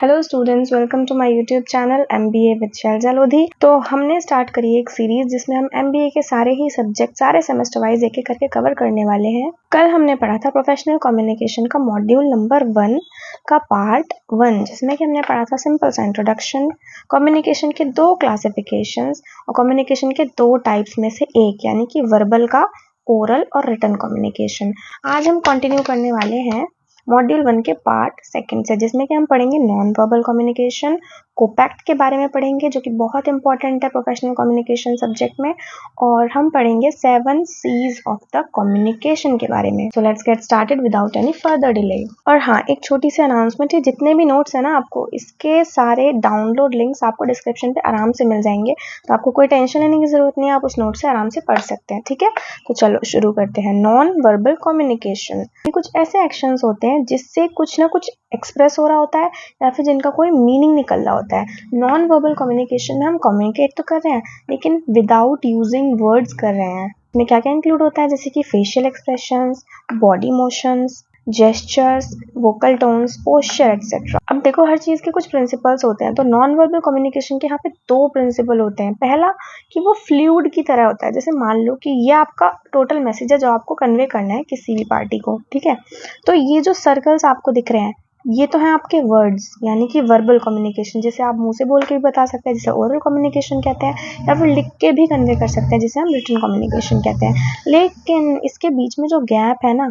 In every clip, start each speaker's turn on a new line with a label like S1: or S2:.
S1: Hello students, welcome to my YouTube channel MBA with Shailja Lodhi. तो हमने start करी एक सीरीज जिसमें हम MBA के सारे ही सब्जेक्ट सारे सेमेस्टर वाइज एक एक करके कवर करने वाले हैं। कल हमने पढ़ा था प्रोफेशनल कम्युनिकेशन का मॉड्यूल नंबर 1 का पार्ट 1, जिसमें कि हमने पढ़ा था सिंपल सा इंट्रोडक्शन, कम्युनिकेशन के 2 क्लासिफिकेशंस और कम्युनिकेशन के 2 टाइप्स में से एक, यानी कि वर्बल का ओरल और रिटन कम्युनिकेशन। आज हम कंटिन्यू करने वाले हैं मॉड्यूल 1 के पार्ट 2 से, जिसमें कि हम पढ़ेंगे नॉन वर्बल कम्युनिकेशन, कोपैक्ट के बारे में पढ़ेंगे जो कि बहुत इंपॉर्टेंट है प्रोफेशनल कम्युनिकेशन सब्जेक्ट में, और हम पढ़ेंगे 7 C's ऑफ द कम्युनिकेशन के बारे में। So let's get started without any further delay. और हाँ, एक छोटी सी अनाउंसमेंट है, जितने भी नोट्स है ना, आपको इसके सारे डाउनलोड लिंक्स आपको डिस्क्रिप्शन पे आराम से मिल जाएंगे, तो आपको कोई टेंशन लेने की जरूरत नहीं है, आप उस नोट से आराम से पढ़ सकते हैं। ठीक है, तो चलो शुरू करते हैं। नॉन वर्बल कम्युनिकेशन कुछ ऐसे एक्शंस होते हैं जिससे कुछ ना कुछ एक्सप्रेस हो रहा होता है या फिर जिनका कोई मीनिंग निकल रहा होता है। नॉन वर्बल कम्युनिकेशन में हम कम्युनिकेट तो कर रहे हैं लेकिन विदाउट यूजिंग वर्ड्स कर रहे हैं। इसमें क्या क्या इंक्लूड होता है, जैसे कि facial expressions, body motions, gestures, vocal tones, posture etcetera. अब देखो, हर चीज के कुछ प्रिंसिपल्स होते हैं, तो नॉन वर्बल कम्युनिकेशन के यहाँ पे 2 प्रिंसिपल होते हैं। पहला कि वो फ्लूइड की तरह होता है, जैसे मान लो कि ये आपका टोटल मैसेज है जो आपको कन्वे करना है किसी भी पार्टी को। ठीक है, तो ये जो सर्कल्स आपको दिख रहे हैं ये तो है आपके वर्ड्स, यानी कि वर्बल कम्युनिकेशन, जिसे आप मुंह से बोल के भी बता सकते हैं, जिसे ओरल कम्युनिकेशन कहते हैं, या फिर लिख के भी कन्वे कर सकते हैं, जिसे हम रिटन कम्युनिकेशन कहते हैं। लेकिन इसके बीच में जो गैप है ना,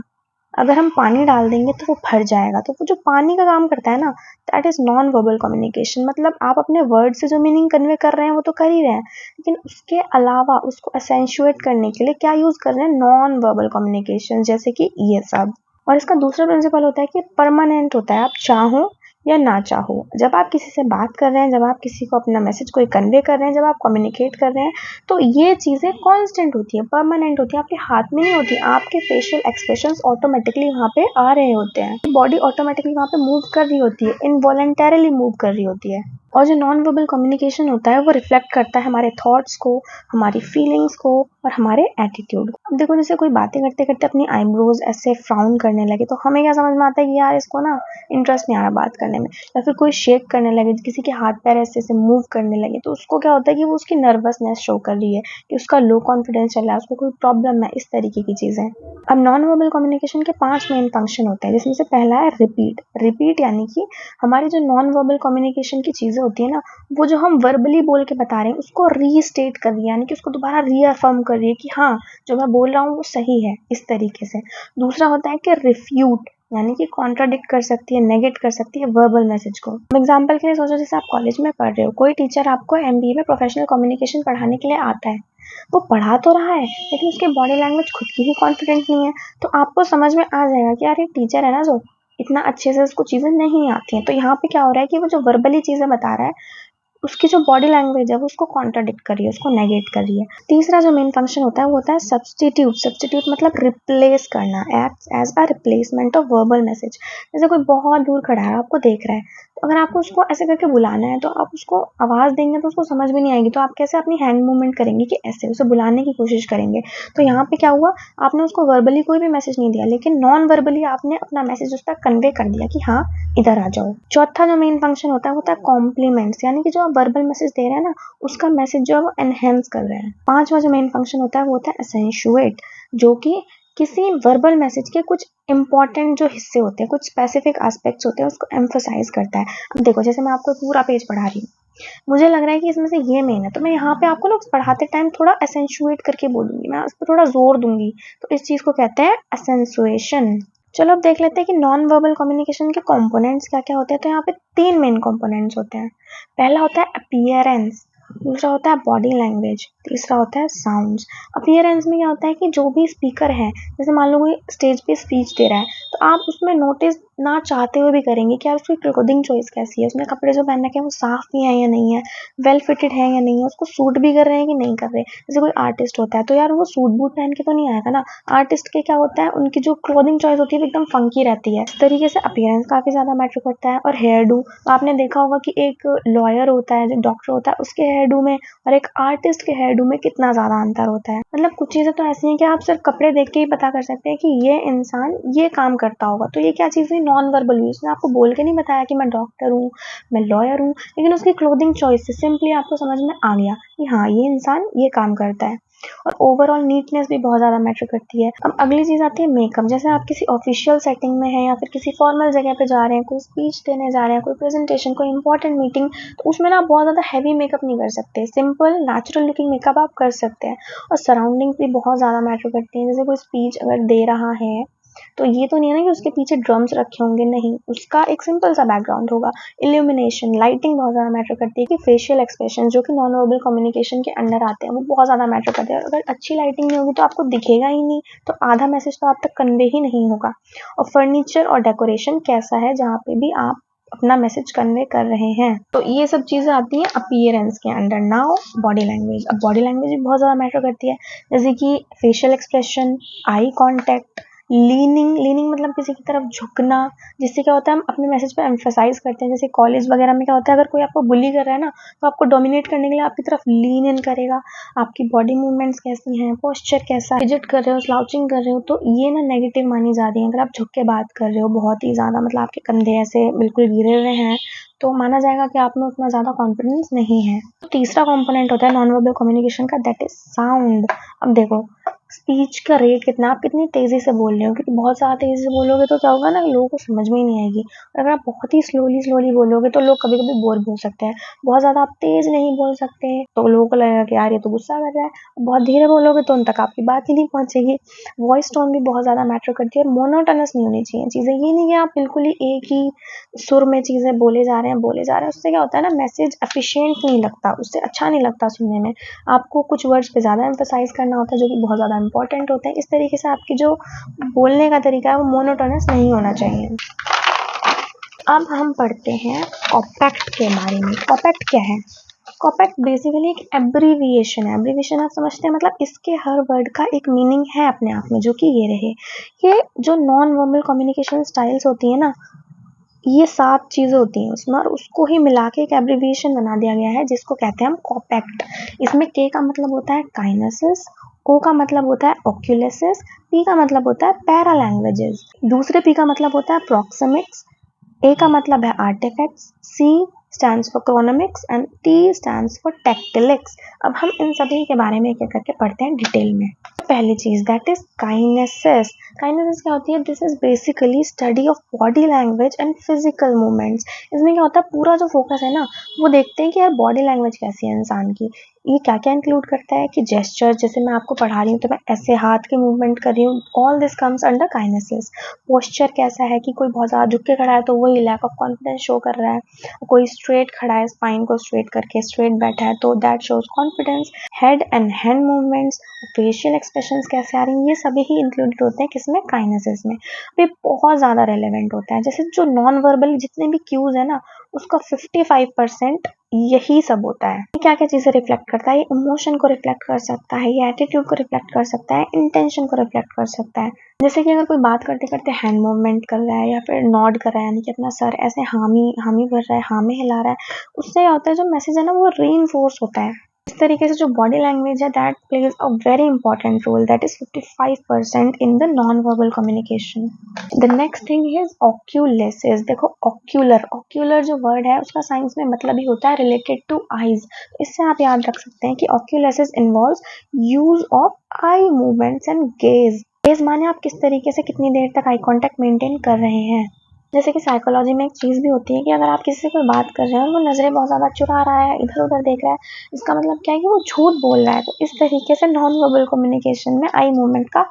S1: अगर हम पानी डाल देंगे तो वो भर जाएगा, तो वो जो पानी का काम करता है ना, that is non verbal communication. मतलब आप अपने वर्ड से जो मीनिंग कन्वे कर रहे हैं वो तो कर ही रहे हैं, लेकिन उसके अलावा उसको एसेंशुएट करने के लिए क्या यूज कर रहे हैं, नॉन वर्बल कम्युनिकेशन, जैसे कि ये सब। और इसका दूसरा प्रिंसिपल होता है कि परमानेंट होता है, आप चाहो या ना चाहो। जब आप किसी से बात कर रहे हैं, जब आप किसी को अपना मैसेज कोई कन्वे कर रहे हैं, जब आप कम्युनिकेट कर रहे हैं, तो ये चीज़ें कांस्टेंट होती है, परमानेंट होती है, आपके हाथ में नहीं होती। आपके फेशियल एक्सप्रेशंस ऑटोमेटिकली वहाँ पे आ रहे होते हैं, बॉडी ऑटोमेटिकली वहाँ पे मूव कर रही होती है, इनवॉलंटरली मूव कर रही होती है। और जो नॉन वर्बल कम्युनिकेशन होता है वो रिफ्लेक्ट करता है हमारे थॉट्स को, हमारी फीलिंग्स को और हमारे एटीट्यूड को। अब देखो, जैसे कोई बातें करते करते अपनी आईब्रोज ऐसे फ्राउन करने लगे, तो हमें क्या समझ में आता है कि यार इसको ना इंटरेस्ट नहीं आ रहा बात करने में। या फिर कोई शेक करने लगे, किसी के हाथ पैर ऐसे ऐसे मूव करने लगे, तो उसको क्या होता है कि वो उसकी नर्वसनेस शो कर रही है, कि उसका लो कॉन्फिडेंस चल रहा है, उसको कोई प्रॉब्लम है, इस तरीके की चीजें। अब नॉन वर्बल कम्युनिकेशन के 5 मेन फंक्शन होते हैं, जिसमें से पहला है रिपीट। रिपीट यानी कि हमारी जो नॉन वर्बल कम्युनिकेशन की चीजें होती है ना, वो जो हम वर्बली बोल के बता रहे हैं उसको रीस्टेट कर रही है, यानी कि उसको दोबारा रीअफर्म कर रही है कि हाँ, जो मैं बोल रहा हूँ वो सही है, इस तरीके से। दूसरा होता है कि रिफ्यूट, यानी कि कॉन्ट्राडिक्ट कर सकती है, नेगेट कर सकती है वर्बल मैसेज को। एग्जाम्पल के लिए सोचो, जैसे आप कॉलेज में पढ़ रहे हो, कोई टीचर आपको MBA में प्रोफेशनल कम्युनिकेशन पढ़ाने के लिए आता है, वो पढ़ा तो रहा है लेकिन उसकी बॉडी लैंग्वेज खुद की ही कॉन्फिडेंट नहीं है, तो आपको समझ में आ जाएगा कि यार ये टीचर है ना जो इतना अच्छे से उसको चीजें नहीं आती हैं। तो यहाँ पे क्या हो रहा है कि वो जो वर्बली चीजें बता रहा है, उसकी जो बॉडी लैंग्वेज है वो उसको कॉन्ट्राडिक्ट कर रही है, उसको नेगेट कर रही है। तीसरा जो मेन फंक्शन होता है वो होता है सब्स्टिट्यूट। सब्स्टिट्यूट मतलब रिप्लेस करना, act as a replacement of verbal message. जैसे कोई बहुत दूर खड़ा है, आपको देख रहा है, तो अगर आपको उसको ऐसे करके बुलाना है तो आप उसको आवाज देंगे तो उसको समझ में नहीं आएगी, तो आप कैसे अपनी हैंड मूवमेंट करेंगे कि ऐसे उसे बुलाने की कोशिश करेंगे। तो यहाँ पे क्या हुआ, आपने उसको वर्बली कोई भी मैसेज नहीं दिया, लेकिन नॉन वर्बली आपने अपना मैसेज उस तक कन्वे कर दिया कि हाँ इधर आ जाओ। चौथा जो मेन फंक्शन होता है वो होता है कॉम्प्लीमेंट्स, यानी कि जो आप वर्बल मैसेज दे रहे हैं ना, उसका मैसेज जो है वो एनहेंस कर रहे हैं। पांचवा जो मेन फंक्शन होता है वो होता है एसेंशुएट, जो कि किसी वर्बल मैसेज के कुछ इंपॉर्टेंट जो हिस्से होते हैं, कुछ स्पेसिफिक एस्पेक्ट्स होते हैं, उसको एम्फोसाइज करता है। अब देखो, जैसे मैं आपको पूरा पेज पढ़ा रही हूँ, मुझे लग रहा है कि इसमें से ये मेन है, तो मैं यहाँ पे आपको ना पढ़ाते टाइम थोड़ा एसेंशुएट करके बोलूंगी, मैं उस पर थोड़ा जोर दूंगी, तो इस चीज को कहते हैं एसेंसुएशन। चलो अब देख लेते हैं कि नॉन वर्बल कम्युनिकेशन के कंपोनेंट्स क्या क्या होते हैं। तो यहाँ पे 3 मेन कंपोनेंट्स होते हैं। पहला होता है अपीयरेंस, दूसरा होता है बॉडी लैंग्वेज, तीसरा होता है साउंड्स। अपीयरेंस में क्या होता है कि जो भी स्पीकर है, जैसे मान लो कोई स्टेज पे स्पीच दे रहा है, तो आप उसमें नोटिस ना चाहते हुए भी करेंगे कि यार उसकी क्लोथिंग चॉइस कैसी है, उसने कपड़े जो पहन रखे हैं वो साफ भी है या नहीं है, वेल फिटेड है या नहीं है, उसको सूट भी कर रहे हैं कि नहीं कर रहे। जैसे कोई आर्टिस्ट होता है तो यार वो सूट बूट पहन के तो नहीं आएगा ना, आर्टिस्ट के क्या होता है, उनकी जो क्लोथिंग चॉइस होती है वो एकदम फंकी रहती है। इस तरीके से अपीयरेंस काफी ज्यादा मैटर करता है। और हेयर डू, आपने देखा होगा कि एक लॉयर होता है, जो डॉक्टर होता है, उसके हेयर डू में और एक आर्टिस्ट के हेयर डू में कितना ज्यादा अंतर होता है। मतलब कुछ चीजें तो ऐसी हैं कि आप सिर्फ कपड़े देख के ही पता कर सकते हैं कि ये इंसान ये काम करता होगा, तो ये क्या चीज हुई, नॉन वर्बल वे, उसने आपको बोल के नहीं बताया कि मैं डॉक्टर हूँ, मैं लॉयर हूँ, लेकिन उसकी क्लोथिंग चॉइस से सिंपली आपको समझ में आ गया कि हाँ ये इंसान ये काम करता है। और ओवरऑल नीटनेस भी बहुत ज़्यादा मैटर करती है। अब अगली चीज़ आती है मेकअप। जैसे आप किसी ऑफिशियल सेटिंग में हैं या फिर किसी फॉर्मल जगह पे जा रहे हैं, कोई स्पीच देने जा रहे हैं, कोई प्रेजेंटेशन, कोई इंपॉर्टेंट मीटिंग, तो उसमें ना आप बहुत ज़्यादा हैवी मेकअप नहीं कर सकते। सिंपल नेचुरल लुकिंग मेकअप आप कर सकते हैं। और सराउंडिंग्स भी बहुत ज़्यादा मैटर करती हैं। जैसे कोई स्पीच अगर दे रहा है तो ये तो नहीं है ना कि उसके पीछे ड्रम्स रखे होंगे, नहीं, उसका एक सिंपल सा बैकग्राउंड होगा। इल्यूमिनेशन, लाइटिंग बहुत ज़्यादा मैटर करती है। कि फेशियल एक्सप्रेशन जो कि नॉन वर्बल कम्युनिकेशन के अंडर आते हैं, वो बहुत ज़्यादा मैटर करते हैं। अगर अच्छी लाइटिंग नहीं होगी तो आपको दिखेगा ही नहीं, तो आधा मैसेज तो आप तक कन्वे ही नहीं होगा। और फर्नीचर और डेकोरेशन कैसा है जहाँ पे भी आप अपना मैसेज कन्वे कर रहे हैं, तो ये सब चीज़ें आती हैं अपीयरेंस के अंडर। Now body language. अब बॉडी लैंग्वेज भी बहुत ज़्यादा मैटर करती है। जैसे कि facial expression, eye contact, leaning मतलब किसी की तरफ झुकना, जिससे क्या होता है हम अपने मैसेज पे एम्फेसाइज करते हैं। जैसे कॉलेज वगैरह में क्या होता है, अगर कोई आपको बुली कर रहा है ना, तो आपको डोमिनेट करने के लिए आपकी तरफ लीन इन करेगा। आपकी बॉडी मूवमेंट्स कैसी हैं, पोस्चर कैसा है, फिजिट कर रहे हो, स्लाउचिंग कर रहे हो, तो ये ना नेगेटिव मानी जा रही है। अगर आप झुक के बात कर रहे हो बहुत ही ज़्यादा, मतलब आपके कंधे ऐसे बिल्कुल गिरे हुए हैं, तो माना जाएगा कि आप में उतना ज़्यादा कॉन्फिडेंस नहीं है। तो तीसरा कंपोनेंट होता है नॉन वर्बल कम्युनिकेशन का, दैट इज साउंड। अब देखो स्पीच का रेट कितना, आप कितनी तेज़ी से बोल रहे हो, क्योंकि बहुत ज़्यादा तेज़ी से बोलोगे तो क्या होगा ना, लोगों को समझ में ही नहीं आएगी। और अगर आप बहुत ही स्लोली बोलोगे तो लोग कभी कभी बोर भी हो सकते हैं। बहुत ज़्यादा आप तेज़ नहीं बोल सकते तो लोगों को लगेगा कि यार ये तो गुस्सा कर रहा है। बहुत धीरे बोलोगे तो उन तक आपकी बात ही नहीं पहुँचेगी। वॉइस टोन भी बहुत ज़्यादा मैटर करती है। और मोनोटोनस नहीं होनी चाहिए चीज़ें। ये नहीं कि आप बिल्कुल ही एक ही सुर में चीज़ें बोले जा रहे हैं, उससे क्या होता है ना, मैसेज एफिशिएंट नहीं लगता, उससे अच्छा नहीं लगता सुनने में। आपको कुछ वर्ड्स पे ज़्यादा एम्फसाइज करना होता है जो कि बहुत ज़्यादा इंपॉर्टेंट होते हैं। इस तरीके से आपकी जो बोलने का तरीका है वो मोनोटोनस नहीं होना चाहिए। अब हम पढ़ते हैं कॉपैक्ट के बारे में। कॉपैक्ट क्या है? कॉपैक्ट बेसिकली एक एब्रीविएशन है। एब्रीविएशन आप समझते हैं, मतलब इसके हर वर्ड का एक मीनिंग है अपने आप में, जो कि ये रहे। ये जो नॉन वर्बल कम्युनिकेशन स्टाइल्स होती है ना, ये 7 चीज़ें होती हैं उसमें, और उसको ही मिला के एक एब्रीविएशन बना दिया गया है जिसको कहते हैं हम कॉपैक्ट। इसमें के का मतलब होता है काइनेसिस, ओ का मतलब होता है ओक्यूलेसिस, पी का मतलब होता है पैरा लैंग्वेजेस, दूसरे पी का मतलब होता है प्रॉक्सिमिक्स, ए का मतलब है artifacts, C stands for chronemics and T stands for tactilics. अब हम इन सभी के बारे में एक-एक करके पढ़ते हैं डिटेल में। पहली चीज दैट इज काइनेसिस। काइनेसिस क्या होती है? This is basically study of body language and physical movements. इसमें क्या होता है, पूरा जो फोकस है ना, वो देखते हैं कि यार बॉडी लैंग्वेज कैसी है इंसान की। ये क्या क्या इंक्लूड करता है कि जेस्चर, जैसे मैं आपको पढ़ा रही हूँ तो मैं ऐसे हाथ के मूवमेंट कर रही हूँ, all this comes under kinesis. Posture कैसा है कि कोई बहुत ज़्यादा झुक के खड़ा है तो वही लैक ऑफ कॉन्फिडेंस शो कर रहा है। कोई स्ट्रेट खड़ा है, स्पाइन को स्ट्रेट करके स्ट्रेट बैठा है, तो that shows confidence. Head and hand movements, facial expressions कैसे आ रही हैं, ये सभी ही इंक्लूडेड होते हैं किसमें? काइनेसिस में। ये बहुत ज़्यादा रेलेवेंट होता है। जैसे जो नॉन वर्बल जितने भी क्यूज है ना, उसका 55% यही सब होता है। क्या क्या चीज़ें रिफ्लेक्ट करता है? ये इमोशन को रिफ्लेक्ट कर सकता है, ये एटीट्यूड को रिफ्लेक्ट कर सकता है, इंटेंशन को रिफ्लेक्ट कर सकता है। जैसे कि अगर कोई बात करते करते हैंड मूवमेंट कर रहा है या फिर नॉड कर रहा है, यानी कि अपना सर ऐसे हामी भर रहा है, हाँ में हिला रहा है, उससे क्या होता है, जो मैसेज है ना वो रीइंफोर्स होता है। इस तरीके से जो बॉडी लैंग्वेज है that plays a very important role, that is 55% in the non verbal communication. The next thing is oculesics. देखो ऑक्यूलर जो वर्ड है उसका साइंस में मतलब ही होता है रिलेटेड टू आईज। इससे आप याद रख सकते हैं कि oculesics involves use of eye movements and gaze माने आप किस तरीके से कितनी देर तक आई कांटेक्ट मेंटेन कर रहे हैं। जैसे कि साइकोलॉजी में एक चीज़ भी होती है कि अगर आप किसी से कोई बात कर रहे हैं और वो नज़रें बहुत ज़्यादा चुरा रहा है, इधर उधर देख रहा है, इसका मतलब क्या है कि वो झूठ बोल रहा है। तो इस तरीके से नॉन वर्बल कम्युनिकेशन में आई मूवमेंट का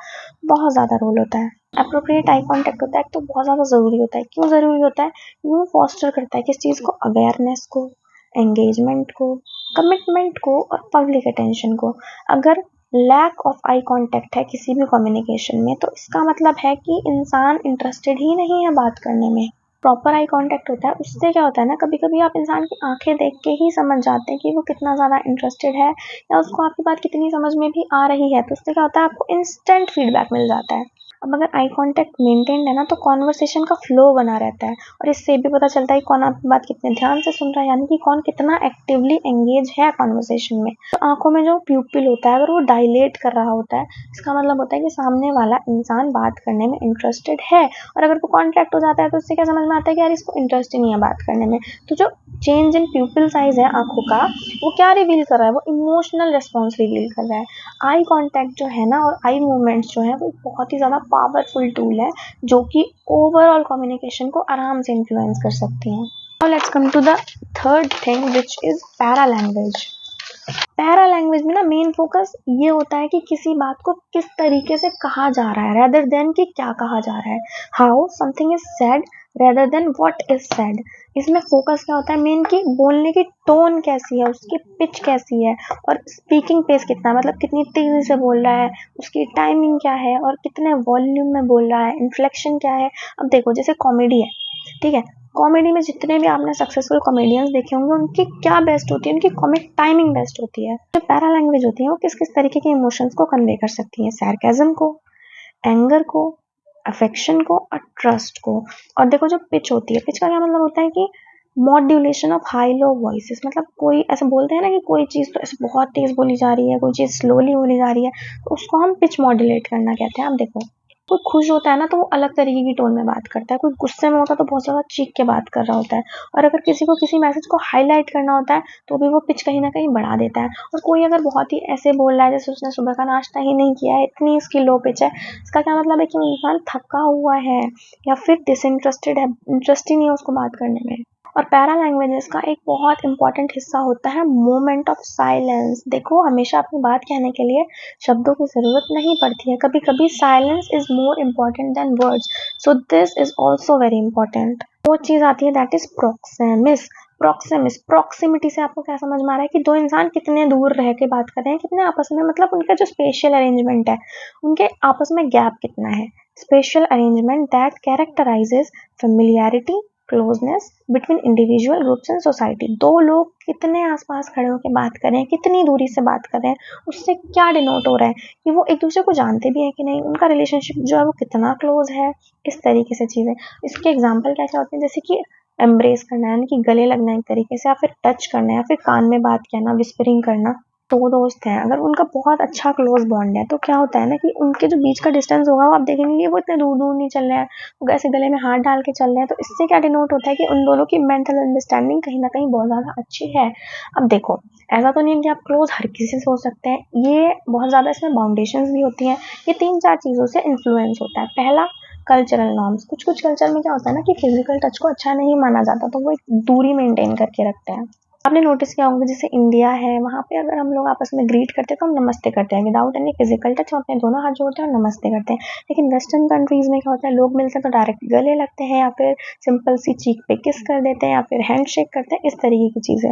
S1: बहुत ज़्यादा रोल होता है। अप्रोप्रिएट आई कॉन्टैक्ट होता है तो बहुत ज़्यादा ज़रूरी होता है। क्यों ज़रूरी होता है? वो फॉस्टर करता है किस चीज़ को? अवेयरनेस को, एंगेजमेंट को, कमिटमेंट को और पब्लिक अटेंशन को। अगर लैक ऑफ आई कांटेक्ट है किसी भी कम्युनिकेशन में, तो इसका मतलब है कि इंसान इंटरेस्टेड ही नहीं है बात करने में। प्रॉपर आई कांटेक्ट होता है, उससे क्या होता है ना, कभी कभी आप इंसान की आंखें देख के ही समझ जाते हैं कि वो कितना ज़्यादा इंटरेस्टेड है या उसको आपकी बात कितनी समझ में भी आ रही है। तो उससे क्या होता है, आपको इंस्टेंट फीडबैक मिल जाता है। अब अगर आई कांटेक्ट मेंटेन्ड है ना तो कॉन्वर्सेशन का फ्लो बना रहता है और इससे भी पता चलता है कि कौन आपकी बात कितने ध्यान से सुन रहा है, यानी कि कौन कितना एक्टिवली एंगेज है कॉन्वर्सेशन में। तो आंखों में जो प्यूपिल होता है अगर वो डायलेट कर रहा होता है, इसका मतलब होता है कि सामने वाला इंसान बात करने में इंटरेस्टेड है। और अगर वो कॉन्ट्रैक्ट हो जाता है तो उससे क्या समझ में आता है कि यार इसको इंटरेस्ट ही नहीं है बात करने में। तो जो चेंज इन प्यूपिल साइज है आंखों का, वो क्या रिवील कर रहा है, वो इमोशनल रिस्पॉन्स रिवील कर रहा है। आई कांटेक्ट जो है ना और आई मूवमेंट्स जो है वो एक बहुत ही ज़्यादा पावरफुल टूल है जो कि ओवरऑल कम्युनिकेशन को आराम से इन्फ्लुएंस कर सकती हैं। Now let's come to the third thing which is paralanguage. Paralanguage में ना मेन फोकस ये होता है कि किसी बात को किस तरीके से कहा जा रहा है रेदर देन कि क्या कहा जा रहा है। How something is said rather than what is said. इसमें फोकस क्या होता है मेन कि बोलने की टोन कैसी है, उसकी पिच कैसी है और स्पीकिंग पेस कितना, मतलब कितनी तेजी से बोल रहा है, उसकी टाइमिंग क्या है और कितने वॉल्यूम में बोल रहा है, इन्फ्लेक्शन क्या है। अब देखो जैसे कॉमेडी है, ठीक है, कॉमेडी में जितने भी आपने सक्सेसफुल कॉमेडियंस देखे होंगे उनकी क्या बेस्ट होती है, उनकी कॉमिक टाइमिंग बेस्ट होती है। जो पैरा लैंग्वेज होती है वो किस किस तरीके के इमोशंस को कन्वे कर सकती है, सैरकेज़म को, एंगर को, अफेक्शन को और ट्रस्ट को। और देखो जो पिच होती है, पिच का क्या मतलब होता है कि modulation of high low voices, मतलब कोई ऐसे बोलते हैं ना कि कोई चीज़ तो ऐसे बहुत तेज बोली जा रही है, कोई चीज़ स्लोली बोली जा रही है, तो उसको हम पिच मॉड्यूलेट करना कहते हैं। अब देखो कोई खुश होता है ना तो वो अलग तरीके की टोन में बात करता है, कोई गुस्से में होता है तो बहुत ज़्यादा चीख के बात कर रहा होता है, और अगर किसी को किसी मैसेज को हाईलाइट करना होता है तो भी वो पिच कहीं ना कहीं बढ़ा देता है। और कोई अगर बहुत ही ऐसे बोल रहा है जैसे उसने सुबह का नाश्ता ही नहीं किया है, इतनी इसकी लो पिच है, इसका क्या मतलब है कि वो इंसान थका हुआ है या फिर डिसइंटरेस्टेड है, इंटरेस्ट ही नहीं है उसको बात करने में। और पैरा लैंग्वेजेस का एक बहुत इंपॉर्टेंट हिस्सा होता है मोमेंट ऑफ साइलेंस। देखो हमेशा अपनी बात कहने के लिए शब्दों की ज़रूरत नहीं पड़ती है, कभी कभी silence is more important than words, so this is also very important. वो चीज़ आती है दैट इज प्रोक्सेमिस। प्रॉक्सिमिटी से आपको क्या समझ में आ रहा है कि दो इंसान कितने दूर रह के बात कर रहे हैं, कितने आपस में, मतलब उनका जो स्पेशियल अरेंजमेंट है, उनके आपस में गैप कितना है। Spatial arrangement that कैरेक्टराइजेस familiarity, closeness between individual groups and society. दो लोग कितने आसपास खड़े होकर बात कर रहे हैं, कितनी दूरी से बात कर रहे हैं, उससे क्या डिनोट हो रहा है कि वो एक दूसरे को जानते भी हैं कि नहीं, उनका रिलेशनशिप जो है वो कितना क्लोज है। इस तरीके से चीज़ें, इसके एग्जाम्पल क्या क्या होते हैं, जैसे कि एम्ब्रेस करना यानी कि गले लगना एक तरीके से, या फिर टच करना, या फिर कान में बात कहना, विस्परिंग करना। दो दोस्त हैं अगर उनका बहुत अच्छा क्लोज बॉन्ड है तो क्या होता है ना कि उनके जो बीच का डिस्टेंस होगा वो आप देखेंगे वो इतने दूर दूर नहीं चल रहे हैं, वो ऐसे गले में हाथ डाल के चल रहे हैं। तो इससे क्या डिनोट होता है कि उन दोनों की मेंटल अंडरस्टैंडिंग कहीं ना कहीं बहुत ज़्यादा अच्छी है। अब देखो ऐसा तो नहीं है कि आप क्लोज हर किसी से हो सकते हैं, ये बहुत ज़्यादा इसमें बाउंडेशंस भी होती हैं। ये 3-4 चीज़ों से इन्फ्लुएंस होता है। पहला, कल्चरल नॉर्म्स। कुछ कुछ कल्चर में क्या होता है ना कि फिजिकल टच को अच्छा नहीं माना जाता, तो वो एक दूरी मेंटेन करके रखते हैं। आपने नोटिस किया होगा जैसे इंडिया है, वहाँ पे अगर हम लोग आपस में ग्रीट करते हैं तो हम नमस्ते करते हैं विदाउट एनी फिजिकल टच, हम अपने दोनों हाथ जोड़ते हैं और नमस्ते करते हैं। लेकिन वेस्टर्न कंट्रीज में क्या होता है, लोग मिलते हैं तो डायरेक्ट गले लगते हैं या फिर सिंपल सी चीक पे किस कर देते हैं या फिर हैंड शेक करते हैं, इस तरीके की चीज़ें।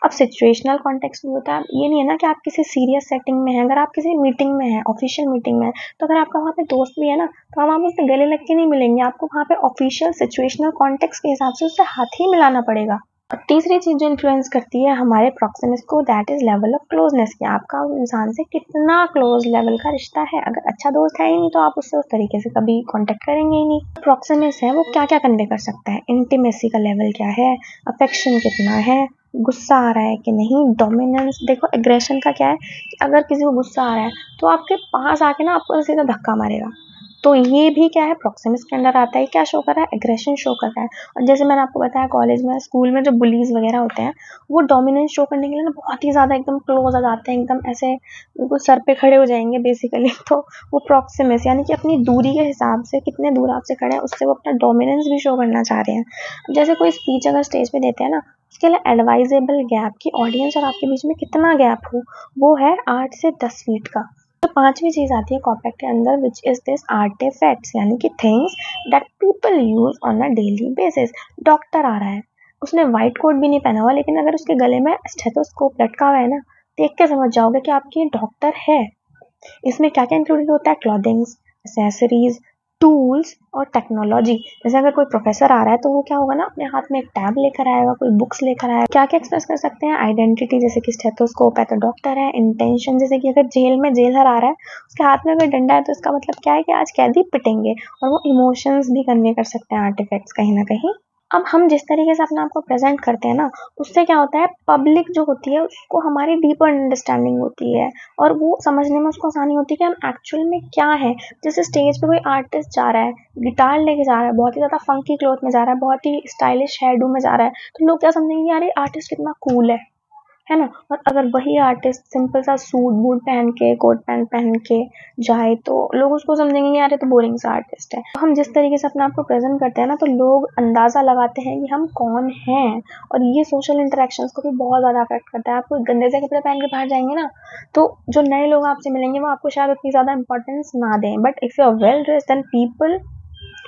S1: अब सिचुएशनल कॉन्टेक्स्ट भी होता है। ये नहीं है ना कि आप किसी सीरियस सेटिंग में हैं, अगर आप किसी मीटिंग में हैं, ऑफिशियल मीटिंग में हैं, तो अगर आपका वहाँ पे दोस्त भी है ना तो आप वहाँ उससे गले लग के नहीं मिलेंगे, आपको वहाँ पे ऑफिशियल सिचुएशनल कॉन्टेक्स्ट के हिसाब से उससे हाथ ही मिलाना पड़ेगा। और तीसरी चीज़ जो इन्फ्लुएंस करती है हमारे प्रॉक्सिमिस को, that is level of closeness, कि आपका उस इंसान से कितना क्लोज लेवल का रिश्ता है। अगर अच्छा दोस्त है ही नहीं तो आप उससे उस तरीके से कभी कांटेक्ट करेंगे ही नहीं। प्रॉक्सिमिस है वो क्या क्या कन्वे कर सकता है, इंटीमेसी का लेवल क्या है, अफेक्शन कितना है, गुस्सा आ रहा है कि नहीं, डोमिनेंस। देखो एग्रेशन का क्या है कि अगर किसी को गुस्सा आ रहा है तो आपके पास आके ना आपको सीधा धक्का मारेगा, तो ये भी क्या है प्रॉक्सिमिस के अंदर आता है। क्या शो कर रहा है, एग्रेशन शो कर रहा है। और जैसे मैंने आपको बताया कॉलेज में, स्कूल में जो बुलीज वगैरह होते हैं वो डोमिनेंस शो करने के लिए ना बहुत ही ज़्यादा एकदम क्लोज आ जाते हैं, एकदम ऐसे बिल्कुल सर पे खड़े हो जाएंगे बेसिकली। तो वो प्रॉक्सिमिस यानी कि अपनी दूरी के हिसाब से कितने दूर आपसे खड़े हैं उससे वो अपना डोमिनेंस भी शो करना चाह रहे हैं। जैसे कोई स्पीच अगर स्टेज पे देते हैं ना, उसके लिए एडवाइजेबल गैप की ऑडियंस और आपके बीच में कितना गैप हो, वो है 8 से 10 फीट का। तो पांचवी चीज आती है कॉपैक्ट के अंदर, विच इज दिस आर्टिफैक्ट्स, यानी कि things that people use on a daily basis. Doctor आ रहा है, उसने व्हाइट कोट भी नहीं पहना हुआ, लेकिन अगर उसके गले में स्टेथोस्कोप लटका हुआ है ना, देख के समझ जाओगे कि आपकी डॉक्टर है। इसमें क्या क्या इंक्लूडेड होता है, क्लॉथिंग्स, एसेसरीज, टूल्स और टेक्नोलॉजी। जैसे अगर कोई प्रोफेसर आ रहा है तो वो क्या होगा ना, अपने हाथ में एक टैब लेकर आएगा, कोई बुक्स लेकर आएगा। क्या क्या एक्सप्रेस कर सकते हैं, आइडेंटिटी जैसे कि स्टेथोस्कोप है तो डॉक्टर है, इंटेंशन जैसे कि अगर जेल में जेलर आ रहा है उसके हाथ में अगर डंडा है तो इसका मतलब क्या है कि आज कैदी पिटेंगे। और वो इमोशंस भी कन्वे कर सकते हैं आर्टिफैक्ट्स कहीं ना कहीं। अब हम जिस तरीके से अपने आप को प्रेजेंट करते हैं ना, उससे क्या होता है, पब्लिक जो होती है उसको हमारी डीपर अंडरस्टैंडिंग होती है और वो समझने में उसको आसानी होती है कि हम एक्चुअल में क्या है। जैसे स्टेज पे कोई आर्टिस्ट जा रहा है, गिटार लेके जा रहा है, बहुत ही ज़्यादा फंकी क्लॉथ में जा रहा है, बहुत ही स्टाइलिश हेयर डू में जा रहा है, तो लोग क्या समझेंगे, यार ये आर्टिस्ट कितना कूल है ना। और अगर वही आर्टिस्ट सिंपल सा सूट बूट पहन के, कोट पैंट पहन के जाए तो लोग उसको समझेंगे यार ये तो बोरिंग सा आर्टिस्ट है। तो हम जिस तरीके से अपने आप को प्रेजेंट करते हैं ना, तो लोग अंदाजा लगाते हैं कि हम कौन हैं। और ये सोशल इंटरेक्शंस को भी बहुत ज़्यादा अफेक्ट करता है। आप कोई गंदे से कपड़े पहन के बाहर जाएंगे ना, तो जो नए लोग आपसे मिलेंगे वो आपको शायद उतनी ज़्यादा इंपॉर्टेंस ना दें, but if you are well dressed then people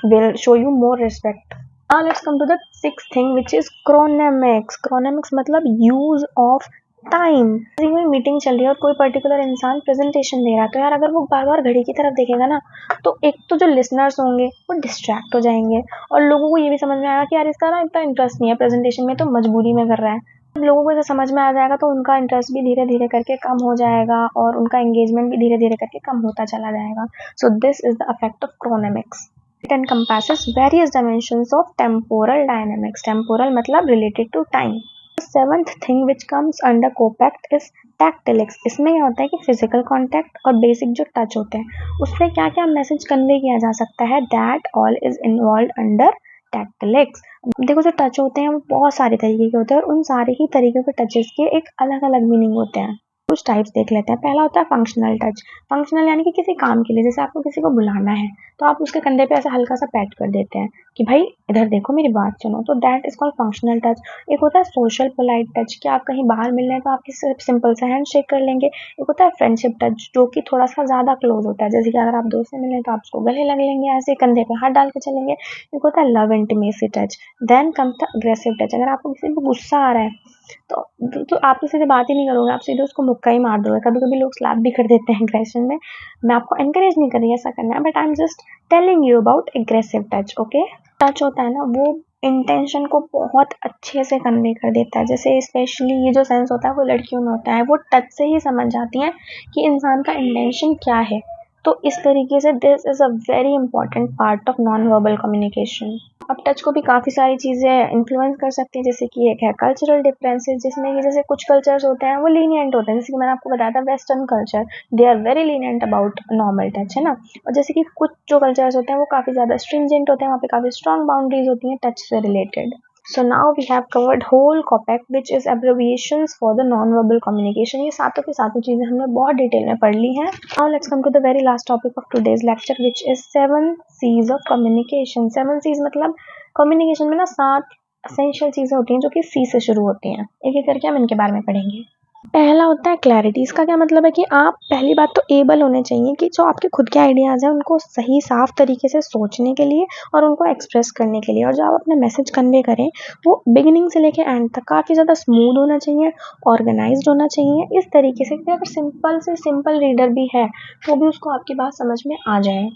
S1: will show you more respect. Now let's come to the sixth thing, which is chronemics. Chronemics मतलब use of टाइम। कोई मीटिंग चल रही है और कोई पर्टिकुलर इंसान प्रेजेंटेशन दे रहा है, तो यार अगर वो बार बार घड़ी की तरफ देखेगा ना, तो एक तो जो लिसनर्स होंगे वो डिस्ट्रैक्ट हो जाएंगे और लोगों को ये भी समझ में आएगा कि यार इसका ना इतना इंटरेस्ट नहीं है प्रेजेंटेशन में, तो मजबूरी में कर रहा है। लोगों को जब समझ में आ जाएगा तो उनका इंटरेस्ट भी धीरे धीरे करके कम हो जाएगा और उनका एंगेजमेंट भी धीरे धीरे करके कम होता चला जाएगा। So this is the effect of chronemics. It encompasses various dimensions of temporal dynamics. Temporal मतलब related to time. The seventh thing which comes under COPACT is tactilics. इसमें क्या होता है कि physical contact और basic जो touch होते हैं उससे क्या क्या मैसेज कन्वे किया जा सकता है, that all is involved under tactilics. देखो जो टच होते हैं वो बहुत सारे तरीके के होते हैं और उन सारे ही तरीके के टचेस के एक अलग अलग मीनिंग होते हैं। कुछ टाइप्स देख लेते हैं। पहला होता है फंक्शनल टच। फंक्शनल यानी कि किसी काम के लिए, जैसे आपको किसी को बुलाना है तो आप उसके कंधे पे ऐसा हल्का सा पैट कर देते हैं कि भाई इधर देखो मेरी बात सुनो, तो that is called functional touch. एक होता है सोशल पोलाइट टच, कि आप कहीं बाहर मिल रहे हैं तो आप किसी से सिंपल सा हैंड शेक कर लेंगे। एक होता है फ्रेंडशिप टच जो कि थोड़ा सा ज़्यादा क्लोज होता है, जैसे कि अगर आप दोस्त से मिले तो आप उसको गले लग लेंगे, ऐसे कंधे पे हाथ डाल के चलेंगे। एक होता है love intimacy touch. Then comes the aggressive touch. अगर आपको किसी को गुस्सा आ रहा है तो आप किसी से बात ही नहीं करोगे, आप सीधे उसको मुक्का ही मार दोगे। कभी कभी लोग स्लैप भी कर देते हैं एग्रेशन में। मैं आपको एनकरेज नहीं कर रही ऐसा करना है, but I am just telling you about aggressive touch. Okay, touch होता है ना वो इंटेंशन को बहुत अच्छे से कन्वे कर देता है। जैसे स्पेशली ये जो सेंस होता है वो लड़कियों में होता है, वो टच से ही समझ जाती हैं कि इंसान का इंटेंशन क्या है। तो इस तरीके से this is a very important part of non verbal communication. अब टच को भी काफ़ी सारी चीज़ें इन्फ्लुएंस कर सकती हैं, जैसे कि एक है कल्चरल डिफरेंसेस, जिसमें कि जैसे कुछ कल्चर्स होते हैं वो लीनियंट होते हैं, जैसे कि मैंने आपको बताया था western culture, they are very lenient about normal touch, है ना। और जैसे कि कुछ जो कल्चर्स होते हैं वो काफ़ी ज़्यादा स्ट्रिंजेंट होते हैं, वहाँ पे काफ़ी स्ट्रॉन्ग बाउंड्रीज होती हैं टच से related. So now we have covered whole COPAC, which is abbreviations for the non-verbal communication. ये सातों की सातों चीज़ें हमने बहुत डिटेल में पढ़ ली हैं। Now let's come to the very last topic of today's lecture, which is 7 C's of communication. 7 C's मतलब communication में ना 7 essential चीज़ें होती हैं जो कि C से शुरू होती हैं। एक एक करके हम इनके बारे में पढ़ेंगे। पहला होता है क्लैरिटी। इसका क्या मतलब है कि आप पहली बात तो एबल होने चाहिए कि जो आपके खुद के आइडियाज़ हैं उनको सही साफ तरीके से सोचने के लिए और उनको एक्सप्रेस करने के लिए, और जो आप अपने मैसेज कन्वे करें वो बिगिनिंग से लेके एंड तक काफ़ी ज़्यादा स्मूथ होना चाहिए, ऑर्गेनाइज्ड होना चाहिए, इस तरीके से कि अगर सिंपल से सिंपल रीडर भी है तो भी उसको आपकी बात समझ में आ जाए।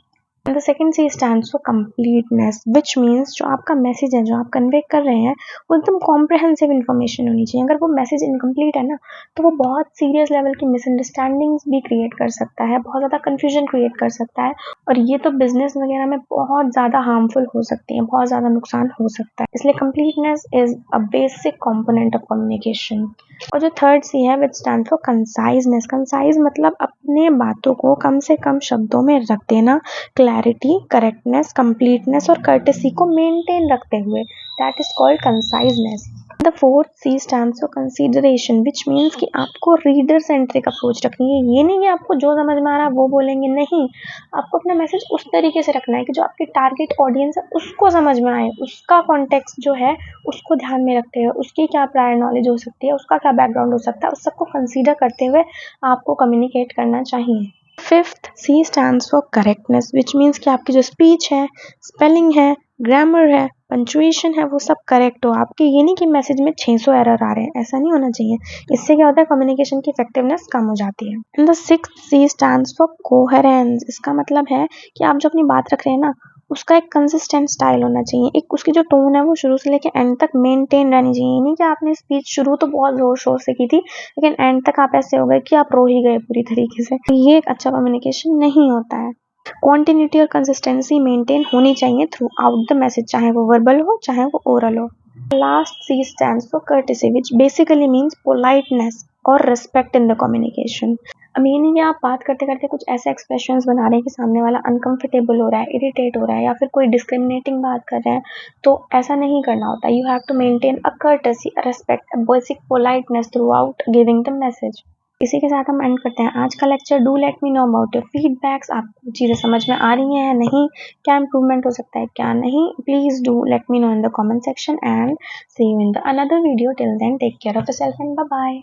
S1: And the second C stands for completeness, which means जो आपका मैसेज है जो आप कन्वे कर रहे हैं वो एकदम कॉम्प्रहेंसिव इन्फॉर्मेशन होनी चाहिए। अगर वो मैसेज इनकम्प्लीट है ना तो वो बहुत सीरियस लेवल की मिसअंडरस्टैंडिंग्स भी क्रिएट कर सकता है, बहुत ज़्यादा कन्फ्यूजन क्रिएट कर सकता है, और ये तो बिजनेस वगैरह में बहुत ज़्यादा हार्मफुल हो सकती है, बहुत ज़्यादा नुकसान हो सकता है। इसलिए completeness is a basic component of communication. और जो थर्ड सी है विच स्टैंड फॉर कंसाइजनेस। कंसाइज मतलब अपने बातों को कम से कम शब्दों में रख देना, क्लैरिटी, करेक्टनेस, कंप्लीटनेस और कर्टेसी को मेंटेन रखते हुए, that is called conciseness. The fourth C stands for consideration, which means कि आपको रीडर सेंट्रिक अप्रोच रखनी है। ये नहीं कि आपको जो समझ में आ रहा है वो बोलेंगे, नहीं, आपको अपना मैसेज उस तरीके से रखना है कि जो आपकी टारगेट ऑडियंस है उसको समझ में आए, उसका कॉन्टेक्स्ट जो है उसको ध्यान में रखते हुए, उसकी क्या प्रायर नॉलेज हो सकती है, उसका क्या बैकग्राउंड हो सकता है, उस सबको कंसीडर करते हुए आपको कम्युनिकेट करना चाहिए। Fifth C stands for correctness, which means कि आपकी जो स्पीच है, स्पेलिंग है, ग्रामर है, पंचुएशन है, वो सब करेक्ट हो आपके। ये नहीं कि मैसेज में 600 एरर आ रहे हैं, ऐसा नहीं होना चाहिए। इससे क्या होता है, कम्युनिकेशन की इफेक्टिवनेस कम हो जाती है। And the sixth C stands for coherence. इसका मतलब है कि आप जो अपनी बात रख रहे हैं ना उसका एक कंसिस्टेंट स्टाइल होना चाहिए, एक उसकी जो टोन है वो शुरू से लेके एंड तक मेंटेन रहनी चाहिए। नहीं कि आपने स्पीच शुरू तो बहुत जोर शोर से की थी लेकिन एंड तक आप ऐसे हो गए कि आप रो ही गए पूरी तरीके से। ये एक अच्छा कम्युनिकेशन नहीं होता है। क्वांटिटी और कंसिस्टेंसी मेंटेन होनी चाहिए थ्रू आउट द मैसेज, चाहे वो वर्बल हो चाहे वो ओरल हो। Last C stands for courtesy, which basically means politeness और respect in the communication. Meaning आप बात करते करते कुछ ऐसे एक्सप्रेशंस बना रहे हैं कि सामने वाला अनकंफर्टेबल हो रहा है, इरिटेट हो रहा है या फिर कोई डिस्क्रिमिनेटिंग बात कर रहे हैं, तो ऐसा नहीं करना होता। You have to maintain a courtesy, a respect, a basic politeness throughout giving the message. इसी के साथ हम एंड करते हैं आज का lecture. Do let me know about your feedbacks, आपको चीज़ें समझ में आ रही हैं या नहीं, क्या इम्प्रूवमेंट हो सकता है क्या नहीं। Please do let me know in the comment section and see you in the another video. Till then, take care of yourself and bye bye.